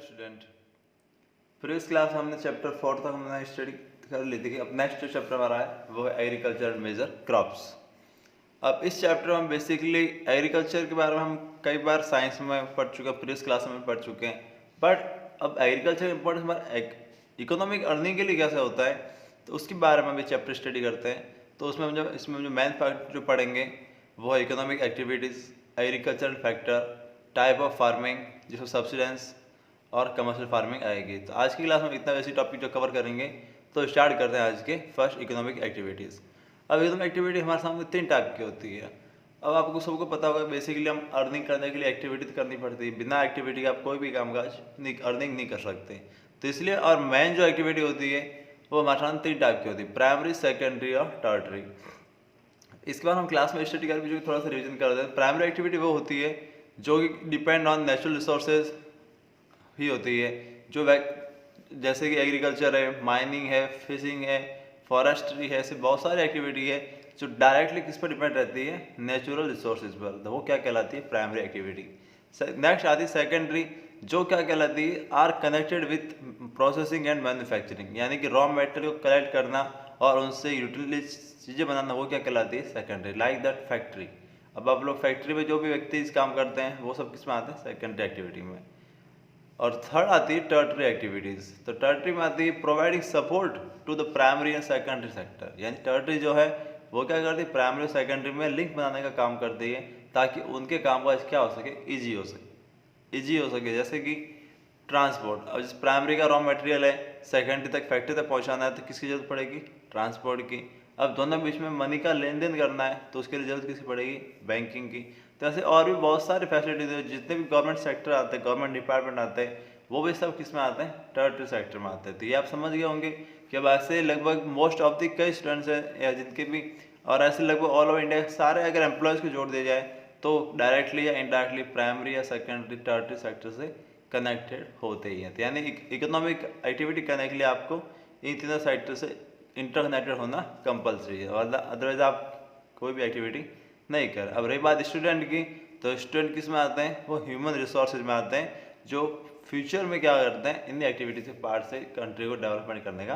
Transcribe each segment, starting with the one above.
Student, previous class हमने chapter 4 तक हमने स्टडी कर ली थी। अब नेक्स्ट जो चैप्टर हमारा है वो है एग्रीकल्चर एंड मेजर क्रॉप्स। अब इस चैप्टर में हम बेसिकली एग्रीकल्चर के बारे में हम कई बार साइंस में पढ़ चुके हैं, प्रीवियस क्लास में पढ़ चुके हैं, बट अब एग्रीकल्चर इंपॉर्टेंस हमारा इकोनॉमिक अर्निंग के लिए कैसे होता है तो उसके बारे में भी चैप्टर स्टडी करते हैं। तो इसमें जो मेन फैक्ट जो पढ़ेंगे वो है economic activities, agricultural factor, type of farming जिसमें सब्सिडेंस और कमर्शियल फार्मिंग आएगी। तो आज की क्लास में इतना ऐसी टॉपिक जो कवर करेंगे। तो स्टार्ट करते हैं आज के फर्स्ट इकोनॉमिक एक्टिविटीज़। अब इकोनॉमिक एक्टिविटी हमारे सामने 3 टाइप की होती है। अब आपको सबको पता होगा बेसिकली हम अर्निंग करने के लिए एक्टिविटी करनी पड़ती है, बिना एक्टिविटी के आप कोई भी कामकाज अर्निंग नहीं कर सकते। तो इसलिए और मेन जो एक्टिविटी होती है वो हमारे सामने 3 टाइप की होती है, प्राइमरी, सेकेंडरी और टर्टरी। इसके बाद हम क्लास में स्टडी करके जो थोड़ा सा रिविजन कर देते हैं। प्राइमरी एक्टिविटी वो होती है जो कि डिपेंड ऑन नेचुरल रिसोर्सेज ही होती है, जो जैसे कि एग्रीकल्चर है, माइनिंग है, फिशिंग है, फॉरेस्ट्री है, ऐसे बहुत सारी एक्टिविटी है जो डायरेक्टली किस पर डिपेंड रहती है, नेचुरल रिसोर्सेज पर। तो वो क्या कहलाती है, प्राइमरी एक्टिविटी। नेक्स्ट आती है सेकेंडरी, जो क्या कहलाती है, are connected with processing and manufacturing, यानी कि रॉ मटेरियल को कलेक्ट करना और उनसे यूटिलिटी चीज़ें बनाना, वो क्या कहलाती है, सेकेंडरी। Like that factory. अब आप लोग फैक्ट्री में जो भी व्यक्ति इस काम करते हैं वो सब किस में आते हैं, सेकेंडरी एक्टिविटी में। और थर्ड आती है टर्टरी एक्टिविटीज़। तो टर्टरी में आती है providing support to the primary and secondary sector, यानी टर्टरी जो है वो क्या करती है, प्राइमरी और सेकेंडरी में लिंक बनाने का काम करती है ताकि उनके काम का क्या हो सके, ईजी हो सके। जैसे कि ट्रांसपोर्ट, अब जिस प्राइमरी का रॉ मटेरियल है सेकेंडरी तक फैक्ट्री तक पहुंचाना है तो किसकी जरूरत पड़ेगी, ट्रांसपोर्ट की। अब दोनों बीच में मनी का लेन देन करना है तो उसके लिए जरूरत किसकी पड़ेगी, बैंकिंग की। तो ऐसे और भी बहुत सारे फैसिलिटीज है, जितने भी गवर्नमेंट सेक्टर आते हैं, गवर्नमेंट डिपार्टमेंट आते हैं, वो भी सब किस में आते हैं, टर्टरी सेक्टर में आते हैं। तो ये आप समझ गए होंगे कि अब ऐसे लगभग मोस्ट ऑफ द कई स्टूडेंट्स हैं या जिनके भी, और ऐसे लगभग ऑल ओवर इंडिया सारे अगर एम्प्लॉयज़ को जोड़ दिया जाए तो डायरेक्टली या इनडायरेक्टली प्राइमरी या सेकेंडरी टर्टरी सेक्टर से कनेक्टेड होते ही हैं। तो यानी इकोनॉमिक एक्टिविटी करने के लिए आपको इन तीनों सेक्टर से इंटरकनेक्टेड होना कंपलसरी है, और अदरवाइज आप कोई भी एक्टिविटी नहीं कर। अब रही बात स्टूडेंट की, तो स्टूडेंट किस में आते हैं, वो ह्यूमन रिसोर्सेज में आते हैं, जो फ्यूचर में क्या करते हैं, इन एक्टिविटी से पार्ट से कंट्री को डेवलपमेंट करने का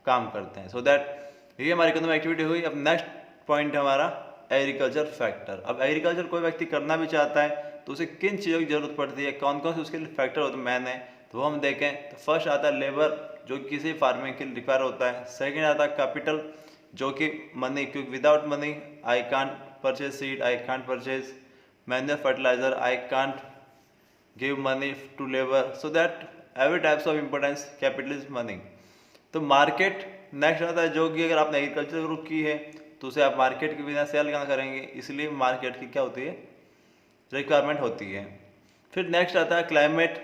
काम करते हैं। सो दैट ये हमारी इकोनॉमिक एक्टिविटी हुई। अब नेक्स्ट पॉइंट है हमारा एग्रीकल्चर फैक्टर। अब एग्रीकल्चर कोई व्यक्ति करना भी चाहता है तो उसे किन चीज़ों की जरूरत पड़ती है, कौन कौन से उसके लिए फैक्टर होते हैं मैन है, तो वो हम देखें। तो फर्स्ट आता है लेबर, जो किसी फार्मिंग के लिए रिक्वायर होता है। सेकेंड आता है कैपिटल, जो कि मनी, क्योंकि without money I can't purchase seed, I can't purchase manure fertiliser, I can't give money to labour. So that every types of importance capital is money. तो मार्केट नेक्स्ट आता है, जो कि अगर आपने एग्रीकल्चर ग्रुप की है तो उसे आप मार्केट के बिना सेल कहाँ करेंगे, इसलिए मार्केट की क्या होती है, रिक्वायरमेंट होती है। फिर नेक्स्ट आता है क्लाइमेट,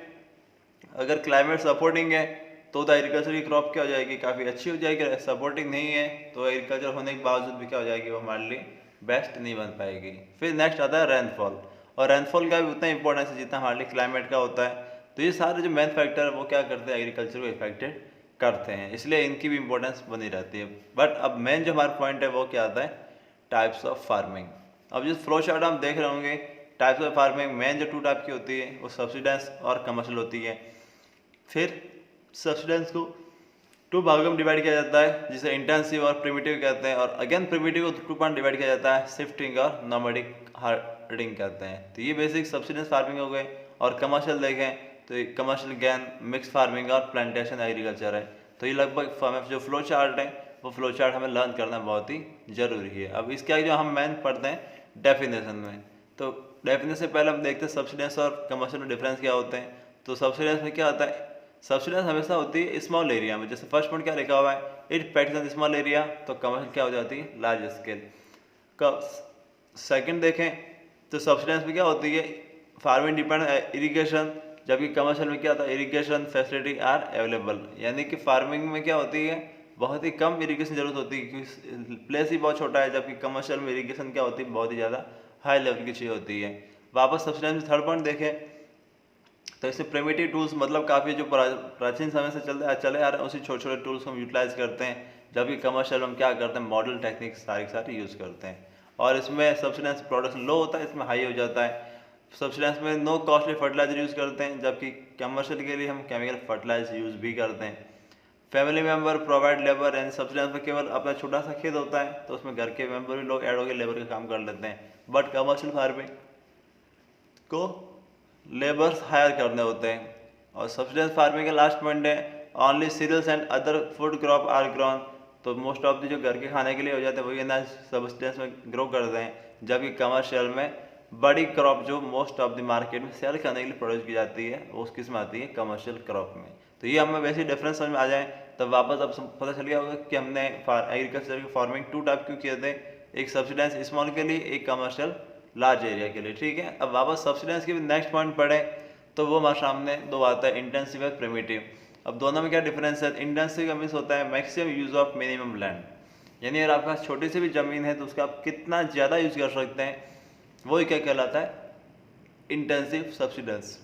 अगर क्लाइमेट सपोर्टिंग है तो एग्रीकल्चर की क्रॉप क्या हो जाएगी, काफ़ी अच्छी हो जाएगी। सपोर्टिंग नहीं है तो एग्रीकल्चर होने के बावजूद भी क्या हो जाएगी, वो हमारे लिए बेस्ट नहीं बन पाएगी। फिर नेक्स्ट आता है रेनफॉल, और रेनफॉल का भी उतना इंपॉर्टेंस है जितना हमारे लिए क्लाइमेट का होता है। तो ये सारे जो मेन फैक्टर है वो क्या करते हैं, एग्रीकल्चर को इफेक्टेड करते हैं, इसलिए इनकी भी इंपॉर्टेंस बनी रहती है। बट अब मेन जो हमारा पॉइंट है वो क्या आता है, टाइप्स ऑफ फार्मिंग। अब जिस फ्लो चार्ट हम देख रहे होंगे, टाइप्स ऑफ फार्मिंग मेन जो 2 टाइप की होती है वो सब्सिडेंस और कमर्शियल होती है। फिर सब्सिडेंस को 2 भागों में डिवाइड किया जाता है, जिसे इंटेंसिव और प्रिमिटिव कहते हैं, और अगेन प्रिमिटिव को 2 पार्ट डिवाइड किया जाता है, शिफ्टिंग और नोमैडिक हार्डिंग कहते हैं। तो ये बेसिक सब्सिडेंस फार्मिंग हो गए। और कमर्शियल देखें तो कमर्शियल गैन, मिक्स फार्मिंग और प्लांटेशन एग्रीकल्चर है। तो ये लगभग जो फ्लो चार्ट है वो फ्लो चार्ट हमें लर्न करना बहुत ही जरूरी है। अब इसके आगे जो हम मेन पढ़ते हैं डेफिनेशन में, तो डेफिनेशन से पहले हम देखते हैं सब्सिडेंस और कमर्शियल में डिफरेंस क्या होते हैं। तो सब्सिडेंस में क्या होता है, सब्सिडेंस हमेशा होती है स्मॉल एरिया में, जैसे फर्स्ट पॉइंट क्या लिखा हुआ है, it practice on small area. तो कमर्शियल क्या हो जाती है, लार्ज स्केल का। सेकंड देखें तो सब्सिडेंस में क्या होती है, फार्मिंग डिपेंड इरिगेशन, जबकि कमर्शियल में क्या होता है, इरिगेशन फैसिलिटी आर अवेलेबल, यानी कि फार्मिंग में क्या होती है, बहुत ही कम इरिगेशन जरूरत होती है क्योंकि प्लेस ही बहुत छोटा है, जबकि कमर्शियल में इरिगेशन क्या होती है, बहुत ही ज़्यादा हाई लेवल की चीज़ होती है। वापस सब्सिडेंस में थर्ड पॉइंट देखें तो इससे प्रिमिटिव टूल्स, मतलब काफ़ी जो प्राचीन समय से चले आ रहे हैं उसी छोटे छोटे टूल्स को हम यूटिलाइज करते हैं, जबकि कमर्शियल हम क्या करते हैं, मॉडल टेक्निक्स सारी यूज़ करते हैं। और इसमें सब्सिडेंस प्रोडक्शन लो होता है, इसमें हाई हो जाता है। सब्सटेंस में नो कॉस्टली फर्टिलाइजर यूज़ करते हैं, जबकि कमर्शियल के लिए हम केमिकल फर्टिलाइजर यूज़ भी करते हैं। Family member provide labour and substance में केवल अपना छोटा सा खेत होता है तो उसमें घर के मेंबर भी लोग ऐड होकर लेबर का काम कर लेते हैं, बट कमर्शियल फार्मिंग को लेबर्स हायर करने होते हैं। और सब्सिडेंस फार्मिंग का लास्ट पॉइंट है only cereals and other food crop are grown, तो मोस्ट ऑफ द जो घर के खाने के लिए हो जाते हैं वही अनाज सब्सिडेंस में ग्रो करते हैं, जबकि कमर्शियल में बड़ी क्रॉप जो मोस्ट ऑफ द मार्केट में सेल करने के लिए प्रोड्यूस की जाती है वो उस किस्म आती है कमर्शियल क्रॉप में। तो ये हमें वैसे डिफरेंस समझ में आ जाए तब वापस अब पता चल गया होगा कि हमने एग्रीकल्चर की फार्मिंग 2 टाइप क्यों किए थे, एक सब्सिडेंस स्मॉल के लिए, एक कमर्शियल लार्ज एरिया के लिए। ठीक है, अब वापस सब्सिडेंस के भी नेक्स्ट पॉइंट पढ़े तो वो हमारे सामने दो आता है, इंटेंसिव और प्रिमिटिव। अब दोनों में क्या डिफरेंस है? इंटेंसिव का मीन्स होता है maximum use of minimum land, यानी अगर आपके पास छोटी सी भी जमीन है तो उसका आप कितना ज़्यादा यूज कर सकते हैं, वही क्या कहलाता है? इंटेंसिव सब्सिडेंस,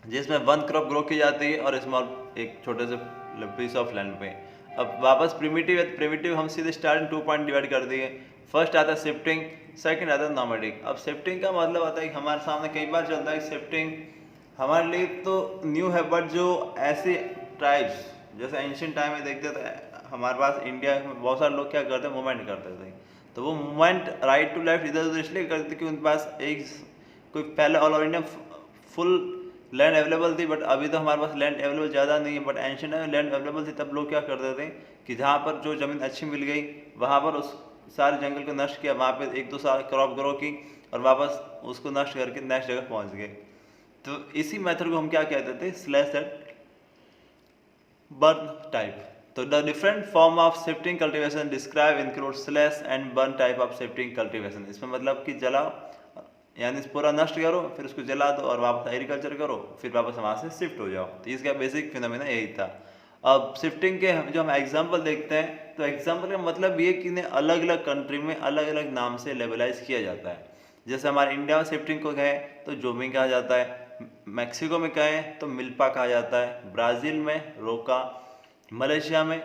जिसमें वन क्रॉप ग्रो की जाती है और स्मॉल एक छोटे से पीस ऑफ लैंड पे। अब वापस प्रिमिटिव है, प्रिमिटिव हम सीधे स्टार्टिंग 2 पॉइंट डिवाइड कर दिए। फर्स्ट आता है शिफ्टिंग, सेकंड आता है नॉमैडिक। अब शिफ्टिंग का मतलब आता है कि हमारे सामने कई बार चलता है शिफ्टिंग हमारे लिए तो न्यू है, बट जो ऐसे ट्राइब्स जैसे एंशिएंट टाइम में देखते थे हमारे पास इंडिया में बहुत सारे लोग क्या करते हैं, मूवमेंट करते थे, तो वो मूवमेंट राइट टू लेफ्ट इधर उधर इसलिए करते थे कि उनके पास एक कोई पहले all over India full land available थी, बट अभी तो हमारे पास लैंड अवेलेबल ज़्यादा नहीं है, बट एंशिएंट में लैंड अवेलेबल थी। तब लोग क्या करते थे कि जहाँ पर जो ज़मीन अच्छी मिल गई वहाँ पर उस सारे जंगल को नष्ट किया, वहाँ पे 1-2 साल क्रॉप ग्रो की और वापस उसको नष्ट करके नेक्स्ट जगह पहुँच गए। तो इसी मेथड को हम क्या कहते थे? Slash and burn type. तो the different form of shifting cultivation describe include slash and burn type of shifting cultivation. इसमें मतलब कि जलाओ यानी पूरा नष्ट करो, फिर उसको जला दो और वापस एग्रीकल्चर करो, फिर वापस वहाँ से शिफ्ट हो जाओ। तो इसका बेसिक फिनोमेना यही था। अब शिफ्टिंग के जो हम एग्जांपल देखते हैं तो एग्जांपल का मतलब ये कि इन्हें अलग अलग कंट्री में अलग अलग नाम से लेबलाइज किया जाता है। जैसे हमारे इंडिया में शिफ्टिंग को कहें तो जोमिंग कहा जाता है, मैक्सिको में कहें तो मिल्पा कहा जाता है, ब्राज़ील में रोका, मलेशिया में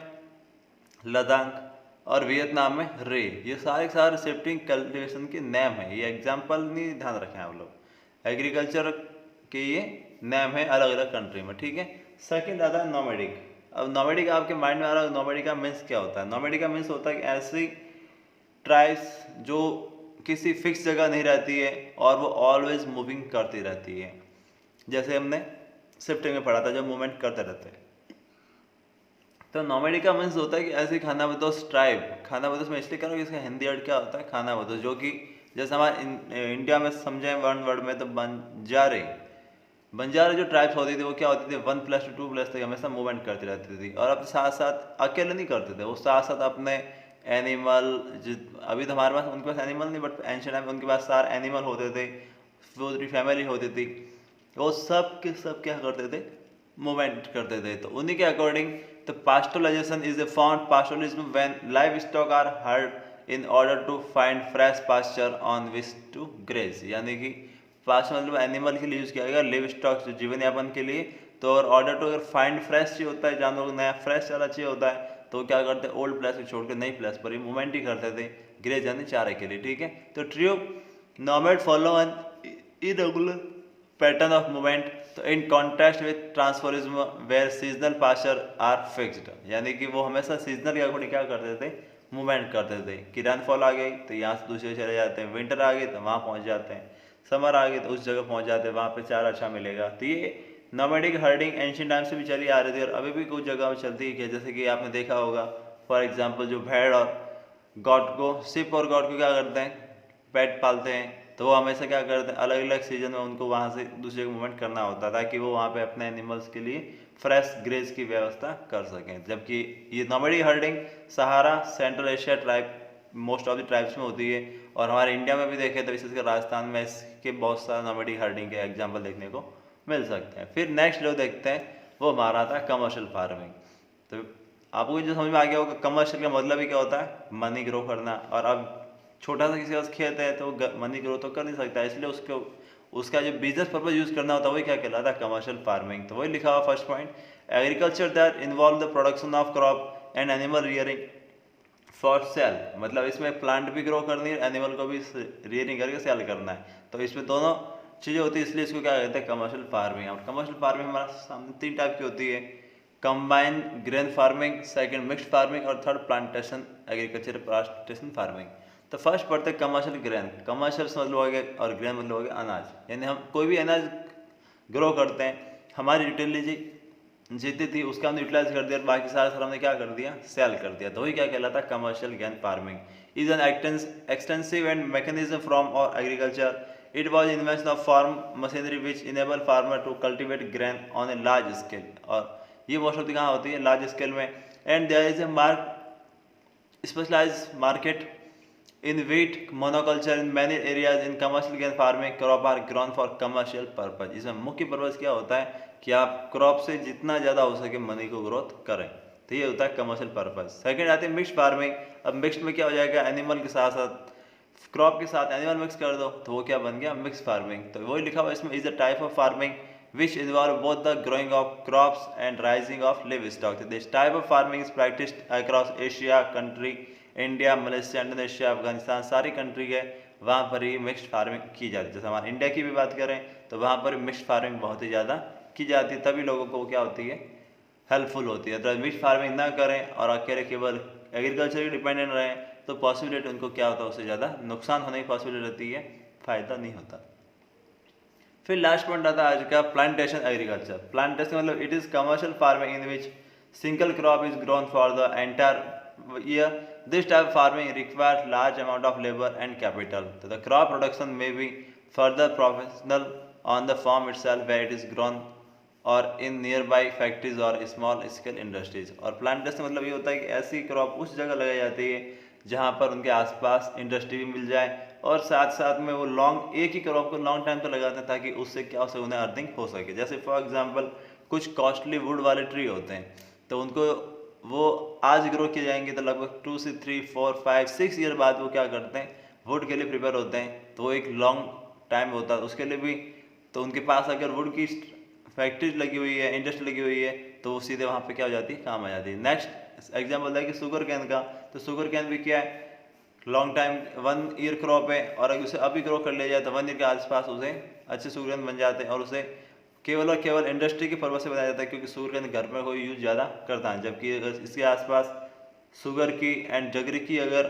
लद्दाख और वियतनाम में रे। ये सारे के सारे शिफ्टिंग कल्टीवेशन के नेम है, ये एग्जांपल नहीं, ध्यान रखें आप लोग। एग्रीकल्चर के ये नेम है अलग अलग कंट्री में। ठीक है, सेकंड आता है नॉमैडिक। अब नॉमैडिक आपके माइंड में आ रहा है, नॉमैडिक का मीन्स क्या होता है? नॉमैडिक का मीन्स होता है कि ऐसी ट्राइब्स जो किसी फिक्स जगह नहीं रहती है और वो ऑलवेज मूविंग करती रहती है, जैसे हमने शिफ्टिंग में पढ़ा था जो मूवमेंट करते रहते हैं। तो नॉमैडिक का मीन्स होता है कि ऐसी खानाबदोश ट्राइब, खानाबदोश में इसलिए करो कि इसका हिंदी वर्ड क्या होता है? खानाबदोश, जो कि जैसे हमारे इंडिया में समझें वन वर्ड में तो बंजारे, बंजारे जो ट्राइब्स होती थी वो क्या होती थी? 1+2+ तक हमेशा मूवमेंट करती रहती थी और अपने साथ साथ अकेले नहीं करते थे, वो साथ साथ अपने एनिमल, अभी तो हमारे पास उनके पास एनिमल नहीं, बट एंशिएंट टाइम में उनके पास सारे एनिमल होते थे, पूरी फैमिली होती थी, वो सब के सब क्या करते थे? मूवमेंट करते थे। तो उन्हीं के अकॉर्डिंग तो pasteurisation is a found pastoralism when livestock are herd in order to find fresh pasture on which to graze, यानी कि पास्ट मतलब एनिमल के लिए यूज किया गया, लिव स्टॉक जो जीवन यापन के लिए। तो और ऑर्डर टू अगर फाइंड फ्रेश चाहिए होता है, जानवरों को नया फ्रेश चारा चाहिए होता है, तो क्या करते हैं? ओल्ड प्लेस को छोड़कर नई प्लेस पर ही मूवमेंट ही करते थे, ग्रेज यानी चारे के लिए। ठीक है, तो true nomad follow an irregular pattern of movement, तो in contrast with transhumance where seasonal pasture are fixed, यानी कि वो हमेशा सीजनल के अकॉर्डिंग क्या करते थे? मूवमेंट करते थे कि रेनफॉल आ गई तो यहाँ से दूसरी चले जाते हैं, विंटर आ गई तो वहाँ पहुँच जाते हैं, समर आ गई तो उस जगह पहुँच जाते हैं, वहाँ पे चारा अच्छा मिलेगा। तो ये नॉमैडिक हर्डिंग एंशिएंट टाइम से भी चली आ रही थी और अभी भी कुछ जगह में चलती है, जैसे कि आपने देखा होगा फॉर एग्जाम्पल जो भेड़ और गॉट को, सिप और गॉट को क्या करते हैं? पेट पालते हैं, तो वो हमेशा क्या करते हैं? अलग अलग सीजन में उनको वहाँ से दूसरे को मूवमेंट करना होता है ताकि वो वहाँ पे अपने एनिमल्स के लिए फ्रेश ग्रेज की व्यवस्था कर सकें। जबकि ये nomadic herding Sahara central Asia tribe most of the tribes में होती है और हमारे इंडिया में भी देखें तो विशेषकर राजस्थान में इसके बहुत सारे नॉमैडिक हर्डिंग के एग्जाम्पल देखने को मिल सकते हैं। फिर नेक्स्ट जो देखते हैं वो हमारा था कमर्शियल फार्मिंग। तो आपको जो समझ में आ गया होगा कमर्शियल का मतलब ही क्या होता है? मनी ग्रो करना। और अब छोटा सा किसी का खेत है तो मनी ग्रो तो कर नहीं सकता, इसलिए उसको उसका जो बिजनेस पर्पज यूज करना होता है वही क्या कहलाता है? Commercial farming. तो वही लिखा हुआ first point, agriculture that involve the production of crop and animal rearing for sale, मतलब इसमें प्लांट भी ग्रो करनी है, एनिमल को भी रियरिंग करके सेल करना है। तो इसमें दोनों चीज़ें होती है, इसलिए इसको क्या कहते हैं कमर्शियल फार्मिंग। और कमर्शियल फार्मिंग हमारा सामने 3 टाइप की होती है, combine grain farming, second mixed farming और third plantation agriculture plantation farming. तो फर्स्ट पढ़ते हैं कमर्शियल ग्रेन। कमर्शियल मतलब हो गया और ग्रेन मतलब हो गया अनाज, यानी हम कोई भी अनाज ग्रो करते हैं, हमारी यूटिलिटी जितनी थी उसका हमने यूटिलाइज कर दिया और बाकी सारा हमने क्या कर दिया, सेल कर दिया। तो वही क्या कहलाता है commercial grain farming. Is an extensive and mechanism from और एग्रीकल्चर। It was invention of farm machinery which enable farmer to cultivate grain on a large scale. और ये मोस्ट ऑफ दी कहाँ होती है, लार्ज स्केल में। And there is a specialise market in wheat monoculture in many areas in commercial grain farming crop are grown for commercial purpose। इसमें मुख्य purpose क्या होता है कि आप क्रॉप से जितना ज़्यादा हो सके मनी को ग्रोथ करें, तो ये होता है कमर्शियल पर्पज। सेकंड आती है मिक्स्ड फार्मिंग। अब मिक्स्ड में क्या हो जाएगा, एनिमल के साथ साथ क्रॉप के साथ एनिमल मिक्स कर दो तो वो क्या बन गया, मिक्स फार्मिंग। तो वही लिखा हुआ इसमें, is a type of farming which involve both the growing of crops and raising of livestock। This type of farming is practiced across Asia country, India, Malaysia, Indonesia, Afghanistan, सारी कंट्री है वहाँ पर ही mixed farming की जाती है। जैसे हमारे India की भी बात करें तो वहाँ पर मिक्स्ड फार्मिंग बहुत ही ज़्यादा की जाती है, तभी लोगों को क्या होती है, हेल्पफुल होती है। तो मिक्स्ड फार्मिंग ना करें और अकेले केवल एग्रीकल्चर की डिपेंडेंट रहें तो पॉसिबिलिटी उनको क्या होता है, उससे ज़्यादा नुकसान होने की पॉसिबिलिटी रहती है, फ़ायदा नहीं होता। फिर लास्ट पॉइंट आता है आज का, प्लांटेशन एग्रीकल्चर। प्लांटेशन मतलब it is commercial farming in which single crop is grown for the entire year. This type farming requires large amount of labour and capital. तो द क्रॉप प्रोडक्शन में be further professional on the farm itself where it is grown और in nearby factories और small scale industries. और plantation मतलब ये होता है कि ऐसी क्रॉप उस जगह लगाई जाती है जहाँ पर उनके आसपास इंडस्ट्री भी मिल जाए और साथ साथ में वो लॉन्ग एक ही क्रॉप को लॉन्ग टाइम तो लगाते हैं ताकि उससे क्या हो सके, उन्हें अर्निंग हो सके। जैसे फॉर एग्जांपल कुछ कॉस्टली वुड वाले ट्री होते हैं तो उनको वो आज ग्रो किए जाएंगे तो लगभग 2 से 3, 4, 5, 6 ईयर बाद वो क्या करते हैं, वुड के लिए प्रिपेयर होते हैं। तो वो एक लॉन्ग टाइम होता है उसके लिए भी। तो उनके पास अगर वुड की फैक्ट्रीज लगी हुई है, इंडस्ट्री लगी हुई है तो वो सीधे वहाँ पे क्या हो जाती है, काम आ जाती है। नेक्स्ट एग्जाम्पल है कि शुगर कैन का। तो शुगर कैन भी क्या है, लॉन्ग टाइम 1 ईयर क्रॉप है और अगर उसे अभी ग्रो कर लिया जाए तो 1 ईयर के आसपास उसे अच्छे शुगर कैन बन जाते हैं और उसे केवल और केवल इंडस्ट्री के पर्पज से बनाया जाता है क्योंकि शुगर कैन घर में कोई यूज़ ज़्यादा करता है। जबकि अगर इसके आसपास शुगर की एंड जगरी की अगर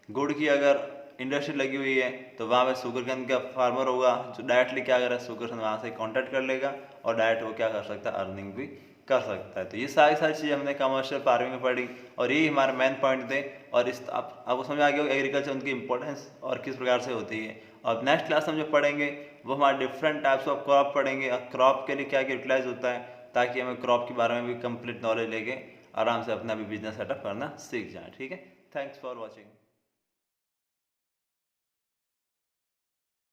गुड़ की अगर इंडस्ट्री लगी हुई है तो वहाँ पे शुगर कैन का फार्मर होगा जो डायरेक्टली क्या करेगा, शुगर कैन वहाँ से कॉन्टैक्ट कर लेगा और डायरेक्ट वो क्या कर सकता है, अर्निंग भी कर सकता है। तो ये सारी चीज़ें हमने कमर्शियल फार्मिंग में पढ़ी और यही हमारे मेन पॉइंट थे। और इस आपको समझ आ गया एग्रीकल्चर उनकी इंपॉर्टेंस और किस प्रकार से होती है। और नेक्स्ट क्लास हम जो पढ़ेंगे वो हमारे डिफरेंट टाइप्स ऑफ क्रॉप पढ़ेंगे और क्रॉप के लिए क्या क्या यूटिलाइज होता है ताकि हमें क्रॉप के बारे में भी कंप्लीट नॉलेज लेके आराम से अपना भी बिजनेस सेटअप करना सीख जाए। ठीक है, थैंक्स फॉर वॉचिंग।